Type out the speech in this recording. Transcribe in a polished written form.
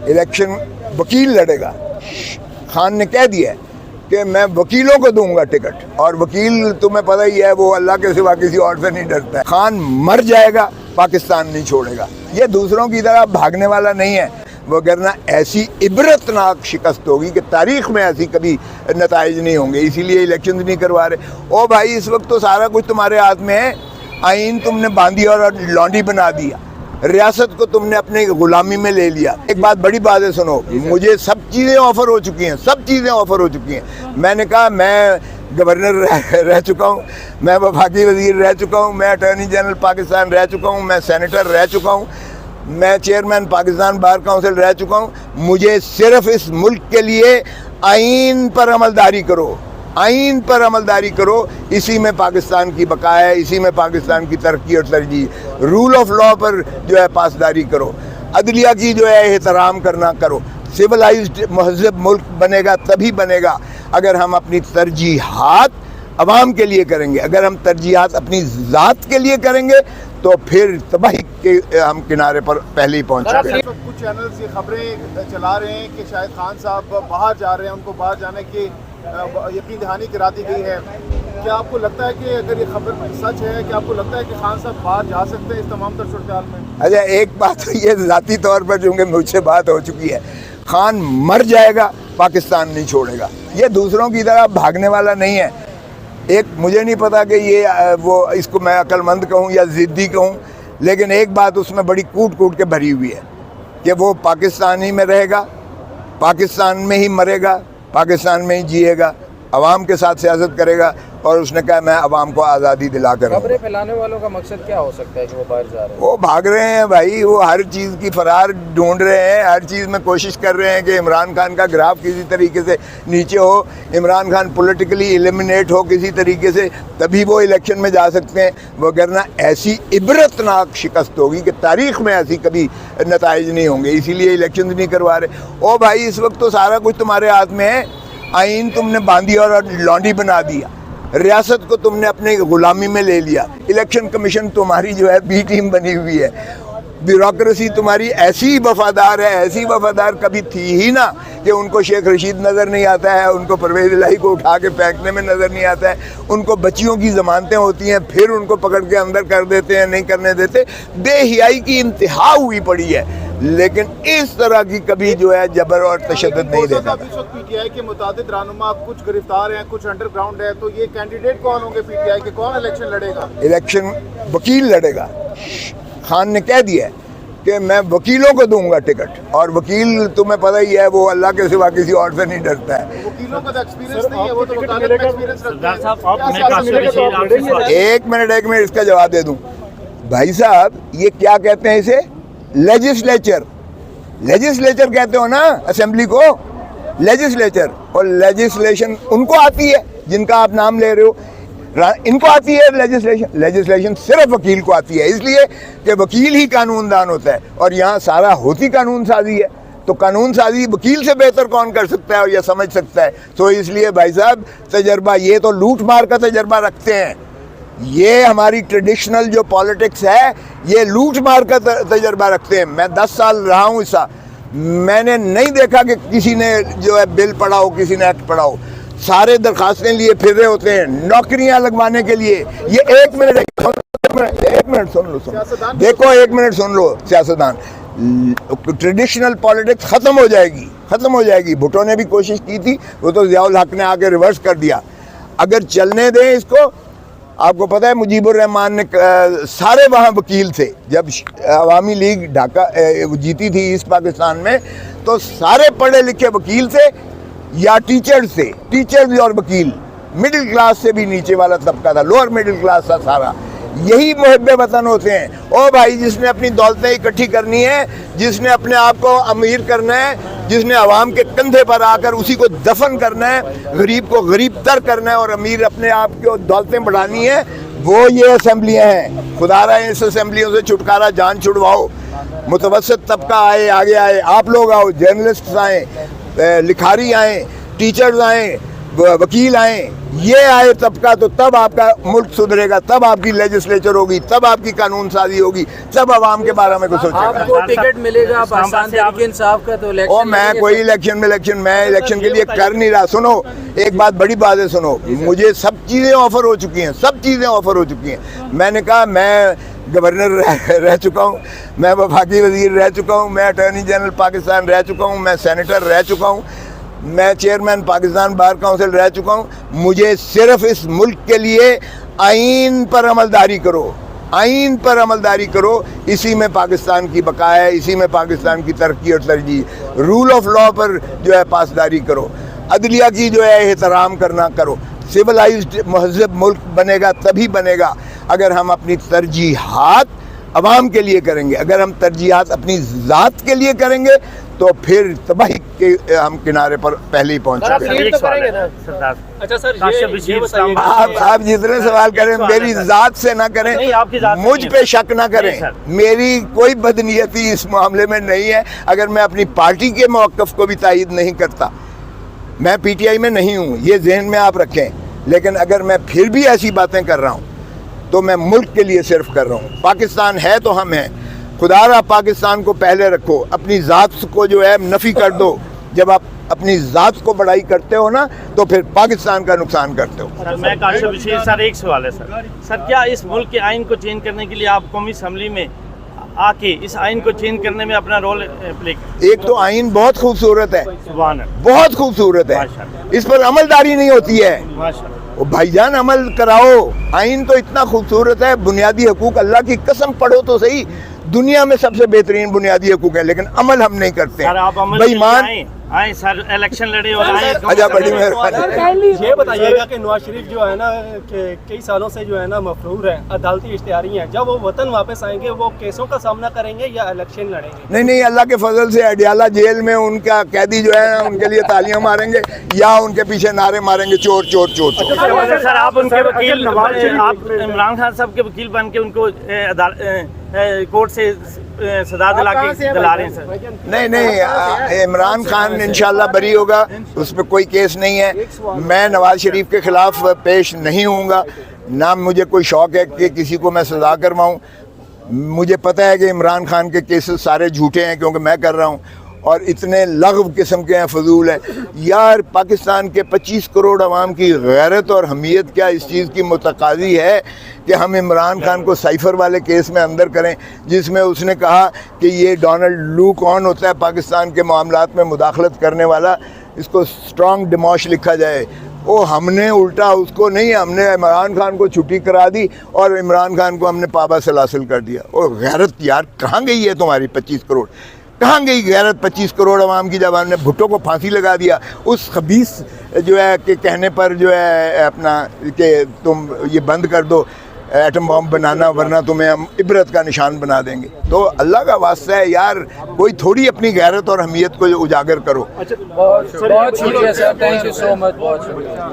Election वकील लड़ेगा। खान ने कह दिया है कि मैं वकीलों को दूंगा टिकट, और वकील तुम्हें पता ही है वो अल्लाह के सिवा किसी और से नहीं डरता है। खान मर जाएगा, पाकिस्तान नहीं छोड़ेगा। ये दूसरों की तरह भागने वाला नहीं है, वगरना ऐसी इबरतनाक शिकस्त होगी कि तारीख में ऐसी कभी नताइज नहीं होंगे। इसीलिए इलेक्शन नहीं करवा रहे। ओ भाई, इस वक्त तो सारा कुछ तुम्हारे हाथ में है। आइन तुमने बांधी और लौंडी बना दिया, रियासत को तुमने अपने गुलामी में ले लिया। एक बात, बड़ी बात है, सुनो, मुझे सब चीज़ें ऑफर हो चुकी हैं, सब चीज़ें ऑफर हो चुकी हैं। मैंने कहा मैं गवर्नर रह चुका हूँ, मैं वफाकी वजीर रह चुका हूँ, मैं अटॉर्नी जनरल पाकिस्तान रह चुका हूँ, मैं सेनेटर रह चुका हूँ, मैं चेयरमैन पाकिस्तान बार काउंसिल रह चुका हूँ। मुझे सिर्फ इस मुल्क के लिए आइन पर अमलदारी करो, आइन पर अमलदारी करो। इसी में पाकिस्तान की बका है, इसी में पाकिस्तान की तरक्की और तरजीह। रूल ऑफ लॉ पर जो है पासदारी करो, अदलिया की जो है एहतराम करना करो। सिविलाइज्ड महज़ब मुल्क बनेगा तभी बनेगा अगर हम अपनी तरजीहात अवाम के लिए करेंगे। अगर हम तरजीहात अपनी ज़ात के लिए करेंगे तो फिर तबाही के हम किनारे पर पहले ही पहुँच चुके हैं। कुछ चैनल्स ये खबरें चला रहे हैं कि शायद खान साहब बाहर जा रहे हैं, उनको बाहर जाने की यकीन दहानी करा दी गई है। क्या आपको लगता है कि अगर ये खबर सच है, क्या आपको लगता है कि खान साहब बाहर जा सकते हैं इस तमाम तर सूरत में? अच्छा, एक बात तो ये ज़ाती तौर पर चूँकि मुझसे बात हो चुकी है, खान मर जाएगा, पाकिस्तान नहीं छोड़ेगा। ये दूसरों की तरह भागने वाला नहीं है। एक मुझे नहीं पता कि ये वो इसको मैं अक्लमंद कहूँ या ज़िद्दी कहूँ, लेकिन एक बात उसमें बड़ी कूट कूट के भरी हुई है कि वो पाकिस्तान ही में रहेगा, पाकिस्तान में ही मरेगा, पाकिस्तान में ही जिएगा, अवाम के साथ सियासत करेगा। और उसने कहा मैं अवाम को आज़ादी दिला कर। खबरें फैलाने वालों का मकसद क्या हो सकता है कि वो बाहर जा रहे हैं? वो भाग रहे हैं भाई, वो हर चीज़ की फरार ढूंढ रहे हैं, हर चीज़ में कोशिश कर रहे हैं कि इमरान खान का ग्राफ किसी तरीके से नीचे हो, इमरान खान पॉलिटिकली एलिमिनेट हो किसी तरीके से, तभी वो इलेक्शन में जा सकते हैं। वगरना ऐसी इबरतनाक शिकस्त होगी कि तारीख में ऐसी कभी नताइज नहीं होंगे। इसीलिए इलेक्शन नहीं करवा रहे। ओ भाई, इस वक्त तो सारा कुछ तुम्हारे हाथ में है। आइन तुमने बांधी और लौंडी बना दिया, रियासत को तुमने अपने गुलामी में ले लिया। इलेक्शन कमीशन तुम्हारी जो है बी टीम बनी हुई है। ब्यूरोक्रेसी तुम्हारी ऐसी वफादार है, ऐसी वफादार कभी थी ही ना कि उनको शेख रशीद नज़र नहीं आता है, उनको परवेज़ इलाही को उठा के फेंकने में नज़र नहीं आता है, उनको बच्चियों की ज़मानतें होती हैं फिर उनको पकड़ के अंदर कर देते हैं, नहीं करने देते। बेहियाई की इंतहा हुई पड़ी है, लेकिन इस तरह की कभी जो है जबर और तशद्दुद नहीं देखा। पीटीआई के मुताबिक रहनुमा कुछ गिरफ्तार हैं, कुछ अंडरग्राउंड है, तो ये कैंडिडेट कौन होंगे पीटीआई के? कौन इलेक्शन लड़ेगा? इलेक्शन वकील लड़ेगा। खान ने कह दिया है कि मैं वकीलों को दूंगा टिकट, और वकील तुम्हें पता ही है वो अल्लाह के सिवा किसी और से नहीं डरता है। वकीलों का एक्सपीरियंस नहीं है, वो तो वकालत में एक्सपीरियंस रखते हैं। एक मिनट इसका जवाब दे दूं। भाई साहब, ये क्या कहते हैं इसे? लेजिस्लेचर कहते हो ना असेंबली को, लेजिस्लेचर। और लेजिस्लेशन उनको आती है जिनका आप नाम ले रहे हो, इनको आती है लेजिस्लेशन सिर्फ वकील को आती है, इसलिए कि वकील ही कानूनदान होता है। और यहाँ सारा होती कानून साजी है, तो कानून साजी वकील से बेहतर कौन कर सकता है या समझ सकता है? तो इसलिए भाई साहब, तजर्बा, ये तो लूट मार का तजर्बा रखते हैं। ये हमारी ट्रेडिशनल जो पॉलिटिक्स है, ये लूट मार का तजर्बा रखते हैं। मैं 10 साल रहा हूँ ऐसा, मैंने नहीं देखा कि किसी ने जो है बिल पढ़ा हो, किसी ने एक्ट पढ़ा हो। सारे दरखास्तें लिए फिर रहे होते हैं नौकरियां लगवाने के लिए। ये एक मिनट सुन लो, देखो, एक मिनट सुन लो। सियासतदान, ट्रेडिशनल पॉलिटिक्स ख़त्म हो जाएगी। भुट्टो ने भी कोशिश की थी, वो तो ज़ियाउल हक ने आके रिवर्स कर दिया। अगर चलने दें इसको, आपको पता है मुजीबुर रहमान ने सारे वहाँ वकील थे जब अवामी लीग ढाका जीती थी ईस्ट पाकिस्तान में, तो सारे पढ़े लिखे वकील थे या टीचर्स और वकील, मिडिल क्लास से भी नीचे वाला तबका था, लोअर मिडिल क्लास था सारा। यही मुहब्बे वतन होते हैं। ओ भाई, जिसने अपनी दौलतें इकट्ठी करनी है, जिसने अपने आप को अमीर करना है, जिसने आवाम के कंधे पर आकर उसी को दफन करना है, गरीब को गरीब तर करना है और अमीर अपने आप को दौलतें बढ़ानी है, वो ये असेंबलियाँ हैं। खुदारा इस असेंबलियों से छुटकारा, जान छुड़वाओ। मुतवस्सित तबका आए, आगे आए, आप लोग आओ, जर्नलिस्ट आए, लिखारी आए, टीचर्स आए, वकील आए, ये आए तबका, तो तब आपका मुल्क सुधरेगा, तब आपकी लेजिस्लेचर होगी, तब आपकी कानून साजी होगी, तब आवाम के बारे में कुछ सोचेगा। आपको टिकट मिलेगा पाकिस्तान तहरीक इंसाफ का तो और इलेक्शन मैं कोई मैं इलेक्शन के लिए कर नहीं रहा। सुनो, एक बात बड़ी बात है, सुनो, मुझे सब चीज़ें ऑफर हो चुकी हैं, सब चीज़ें ऑफर हो चुकी हैं। मैंने कहा मैं गवर्नर रह चुका हूँ, मैं वफाकी वजीर रह चुका हूँ, मैं अटॉर्नी जनरल पाकिस्तान रह चुका हूँ, मैं सेनेटर रह चुका हूँ, मैं चेयरमैन पाकिस्तान बार काउंसिल रह चुका हूँ। मुझे सिर्फ इस मुल्क के लिए आइन पर अमलदारी करो, आइन पर अमलदारी करो, इसी में पाकिस्तान की बका है, इसी में पाकिस्तान की तरक्की और तरजीह। रूल ऑफ लॉ पर जो है पासदारी करो, अदलिया की जो है एहतराम करना करो। सिविलाइज्ड महज़ब मुल्क बनेगा तभी बनेगा अगर हम अपनी तरजीहात अवाम के लिए करेंगे। अगर हम तरजीहात अपनी ज़ात के लिए करेंगे तो फिर तबाही के हम किनारे पर पहले ही पहुँच अच्छा सर, ये बताइए, आप जितने सवाल करें मेरी ज़ात से ना करें, मुझ पे शक ना करें। मेरी कोई बदनीयती इस मामले में नहीं है। अगर मैं अपनी पार्टी के मौक़िफ़ को भी तायीद नहीं करता, मैं पीटीआई में नहीं हूँ, ये जहन में आप रखें, लेकिन अगर मैं फिर भी ऐसी बातें कर रहा हूँ तो मैं मुल्क के लिए सिर्फ कर रहा हूँ। पाकिस्तान है तो हम हैं। खुदारा पाकिस्तान को पहले रखो, अपनी ज़ात को जो है नफ़ी कर दो। जब आप अपनी ज़ात को बड़ाई करते हो ना तो फिर पाकिस्तान का नुकसान करते हो। सर मैं काशिफ बशीर, सर एक सवाल है सर क्या इस मुल्क के आइन को चेंज करने के लिए आप कौमी असम्बली में आके इस आइन को चेंज करने में अपना रोल प्ले करें? एक तो आइन बहुत खूबसूरत है, सुभान अल्लाह, बहुत खूबसूरत है, इस पर अमलदारी नहीं होती है। माशाअल्लाह। ओ भाईजान अमल कराओ, आइन तो इतना खूबसूरत है। बुनियादी हकूक, अल्लाह की कसम पढ़ो तो सही, दुनिया में सबसे बेहतरीन बुनियादी हकूक है, लेकिन अमल हम नहीं करते सर आप अमल बेईमान। आए सर, इलेक्शन लड़े और आए। अच्छा, बड़ी मेहरबानी। ये बताइएगा कि नवाज शरीफ जो है ना कि कई सालों से जो है ना मफरूर है, अदालती इश्तिहारी हैं, जब वो वतन वापस आएंगे वो केसों का सामना करेंगे या इलेक्शन लड़ेंगे? नहीं, अल्लाह के फजल से अडियाला जेल में उनका कैदी जो है ना, उनके लिए तालियां मारेंगे या उनके पीछे नारे मारेंगे, चोर चोर चोर चोर। सर आप उनके वकील, आप इमरान खान साहब के वकील बन के उनको कोर्ट से सजा दिला रहे हैं सर? नहीं, इमरान खान इंशाल्लाह बरी होगा, उस पर कोई केस नहीं है। मैं नवाज शरीफ के खिलाफ पेश नहीं होऊंगा, ना मुझे कोई शौक है कि किसी को मैं सजा करवाऊं। मुझे पता है कि इमरान खान के केसेस सारे झूठे हैं क्योंकि मैं कर रहा हूं, और इतने लग़व किस्म के हैं, फजूल हैं। यार पाकिस्तान के 25 करोड़ अवाम की गैरत और हमीयत क्या इस चीज़ की मुतकाज़ी है कि हम इमरान खान को साइफ़र वाले केस में अंदर करें, जिसमें उसने कहा कि ये डोनाल्ड लू कौन होता है पाकिस्तान के मामलात में मुदाखलत करने वाला, इसको स्ट्रॉन्ग डिमोश लिखा जाए। वो हमने उल्टा उसको नहीं, हमने इमरान खान को छुट्टी करा दी और इमरान खान को हमने पाबा सलासिल कर दिया। और गैरत यार कहाँ गई है तुम्हारी? 25 करोड़ कहाँ गई गैरत? 25 करोड़ अवाम की जब हमने भुट्टो को फांसी लगा दिया उस खबीस जो है के कहने पर, जो है अपना कि तुम ये बंद कर दो एटम बम बनाना, वरना तुम्हें हम इबरत का निशान बना देंगे। तो अल्लाह का वास्ता है यार, कोई थोड़ी अपनी गैरत और हमीयत को उजागर करो। बहुत शुक्रिया sir, thank you so much, बहुत शुक्रिया।